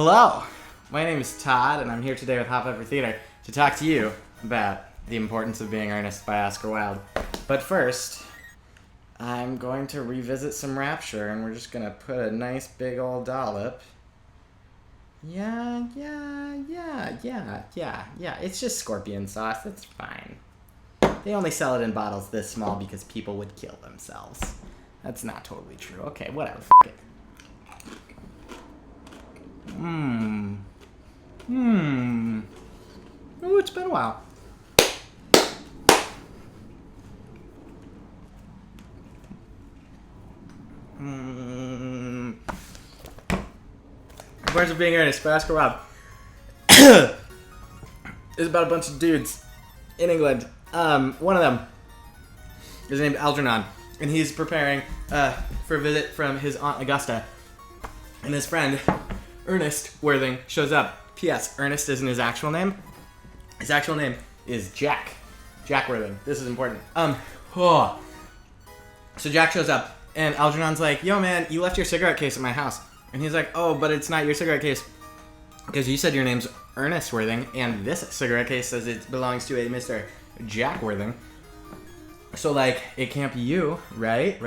Hello, my name is Todd, and I'm here today with Hop Pepper Theater to talk to you about the importance of being earnest by Oscar Wilde. But first, I'm going to revisit some Rapture, and we're just going to put a nice big old dollop. Yeah, it's just scorpion sauce, it's fine. They only sell it in bottles this small because people would kill themselves. That's not totally true. Okay, whatever, f*** it. Oh, it's been a while. Words of Being Earnest by Oscar Wilde. It's about a bunch of dudes in England. One of them is named Algernon, and he's preparing for a visit from his Aunt Augusta. And his friend, Earnest Worthing, shows up. P.S. Earnest isn't his actual name. His actual name is Jack. Jack Worthing. This is important. So Jack shows up, and Algernon's like, yo, man, you left your cigarette case at my house. And he's like, oh, but it's not your cigarette case, because you said your name's Earnest Worthing, and this cigarette case says it belongs to a Mr. Jack Worthing. So, like, it can't be you, right?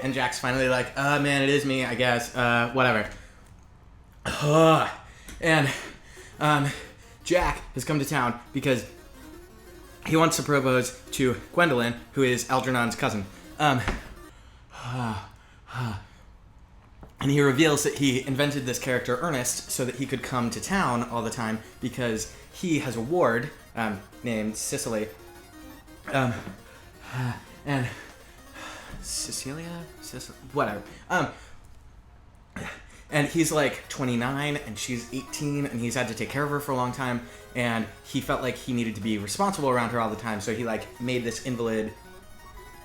And Jack's finally like, man, it is me, I guess, whatever. And Jack has come to town because he wants to propose to Gwendolyn, who is Algernon's cousin. And he reveals that he invented this character, Earnest, so that he could come to town all the time because he has a ward named Cicely. And whatever. And he's like 29 and she's 18 and he's had to take care of her for a long time, and he felt like he needed to be responsible around her all the time, so he like made this invalid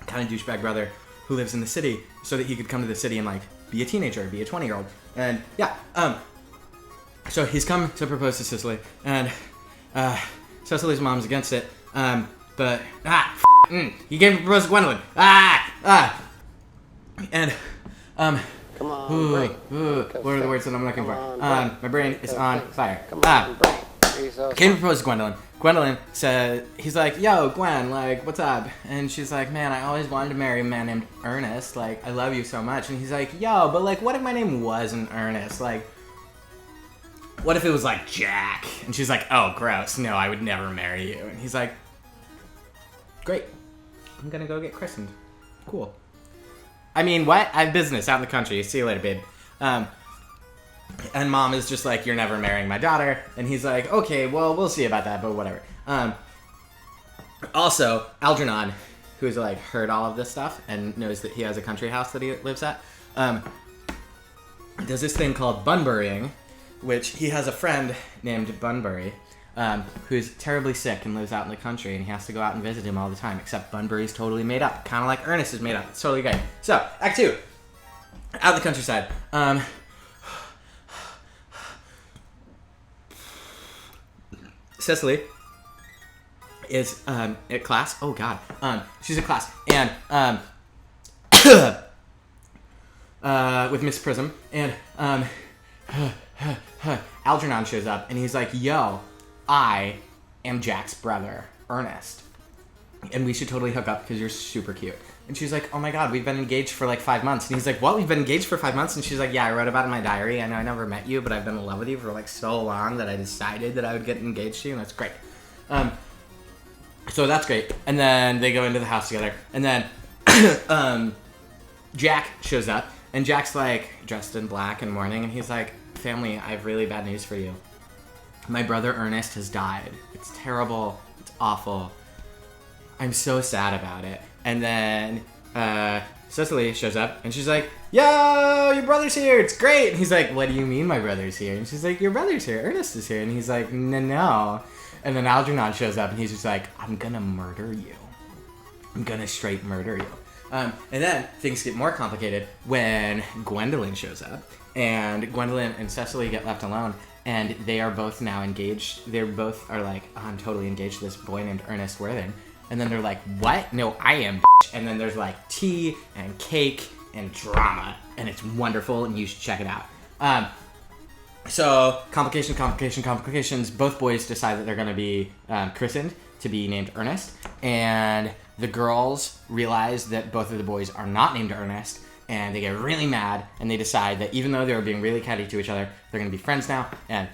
kind of douchebag brother who lives in the city so that he could come to the city and like be a teenager, be a 20-year-old. And yeah, so he's come to propose to Cicely, and Cicely's mom's against it, but he came to propose to Gwendolyn. And come on, brain. What are the words that I'm looking for? My brain is on fire. Come on, brain. Came to propose to Gwendolyn. Gwendolyn said, he's like, yo, Gwen, like, what's up? And she's like, man, I always wanted to marry a man named Earnest. Like, I love you so much. And he's like, yo, but like, what if my name wasn't Earnest? Like, what if it was like Jack? And she's like, oh, gross. No, I would never marry you. And he's like, great. I'm gonna go get christened. Cool. I mean, what? I have business out in the country. See you later, babe. And mom is just like, you're never marrying my daughter. And he's like, okay, well, we'll see about that, but whatever. Also, Algernon, who's like heard all of this stuff and knows that he has a country house that he lives at, does this thing called bunburying, which he has a friend named Bunbury, who's terribly sick and lives out in the country, and he has to go out and visit him all the time, except Bunbury's totally made up, kind of like Earnest is made up. It's totally great. So, Act 2, out in the countryside. Cicely is at class. Oh God, she's at class, and with Miss Prism, and Algernon shows up, and he's like, yo, I am Jack's brother, Earnest, and we should totally hook up because you're super cute. And she's like, oh my God, we've been engaged for like 5 months. And he's like, what, we've been engaged for 5 months? And she's like, yeah, I wrote about it in my diary. I know I never met you, but I've been in love with you for like so long that I decided that I would get engaged to you, and that's great. So that's great. And then they go into the house together, and then Jack shows up, and Jack's like dressed in black and mourning, and he's like, family, I have really bad news for you. My brother Earnest has died. It's terrible. It's awful. I'm so sad about it. And then Cicely shows up, and she's like, yo, your brother's here. It's great. And he's like, what do you mean my brother's here? And she's like, your brother's here. Earnest is here. And he's like, no. And then Algernon shows up, and he's just like, I'm going to murder you. I'm going to straight murder you. And then things get more complicated when Gwendolyn shows up, and Gwendolyn and Cicely get left alone, and they are both now engaged. They both are like, oh, I'm totally engaged to this boy named Earnest Worthing. And then they're like, what? No, I am, bitch. And then there's like tea and cake and drama, and it's wonderful, and you should check it out. So, complications. Both boys decide that they're going to be christened to be named Earnest. And the girls realize that both of the boys are not named Earnest. And they get really mad. And they decide that even though they were being really catty to each other, they're going to be friends now. And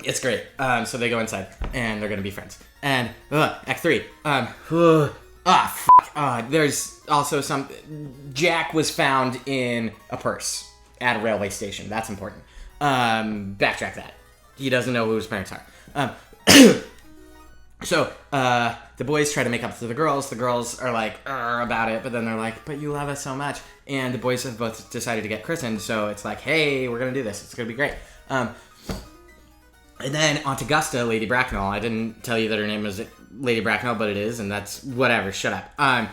it's great. So they go inside. And they're going to be friends. And, Act 3. There's also Jack was found in a purse at a railway station. That's important. Backtrack that. He doesn't know who his parents are. So, the boys try to make up to the girls. The girls are like, about it, but then they're like, but you love us so much. And the boys have both decided to get christened, so it's like, hey, we're gonna do this. It's gonna be great. And then onto Gusta, Lady Bracknell. I didn't tell you that her name was Lady Bracknell, but it is, and that's whatever. Shut up.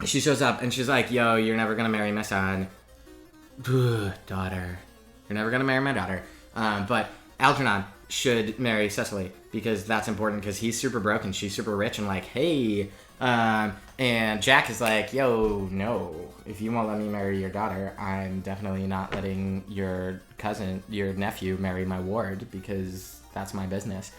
She shows up and she's like, yo, you're never gonna marry my son. Daughter. You're never gonna marry my daughter. But Algernon should marry Cecily because that's important because he's super broke and she's super rich and like, hey. And Jack is like, yo, no. If you won't let me marry your daughter, I'm definitely not letting your nephew marry my ward because that's my business.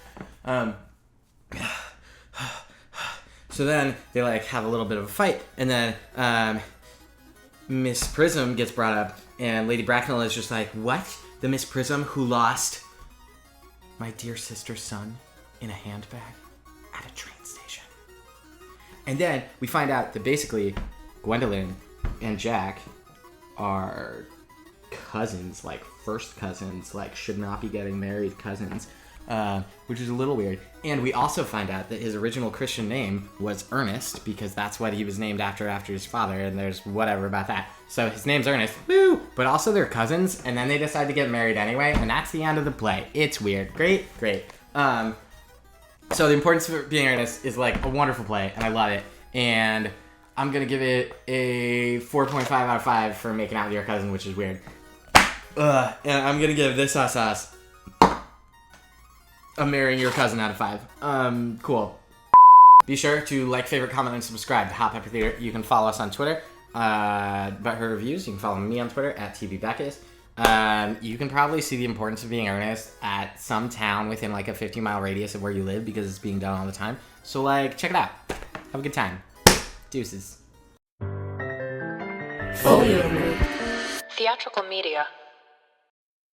So then they like have a little bit of a fight, and then Miss Prism gets brought up, and Lady Bracknell is just like, what? The Miss Prism who lost my dear sister's son in a handbag at a train station. And then we find out that basically Gwendolyn and Jack are cousins, like first cousins, like should not be getting married cousins. Which is a little weird. And we also find out that his original Christian name was Earnest because that's what he was named after his father, and there's whatever about that. So his name's Earnest, woo! But also they're cousins, and then they decide to get married anyway, and that's the end of the play. It's weird. Great. So the importance of being Earnest is like a wonderful play, and I love it. And I'm gonna give it a 4.5 out of 5 for making out with your cousin, which is weird. And I'm gonna give this us. I'm marrying your cousin out of 5. Cool. Be sure to like, favorite, comment, and subscribe to Hot Pepper Theater. You can follow us on Twitter, But Her Reviews. You can follow me on Twitter at Backus. You can probably see the importance of being earnest at some town within like a 50-mile radius of where you live because it's being done all the time. So like, check it out. Have a good time. Deuces. Theatrical media.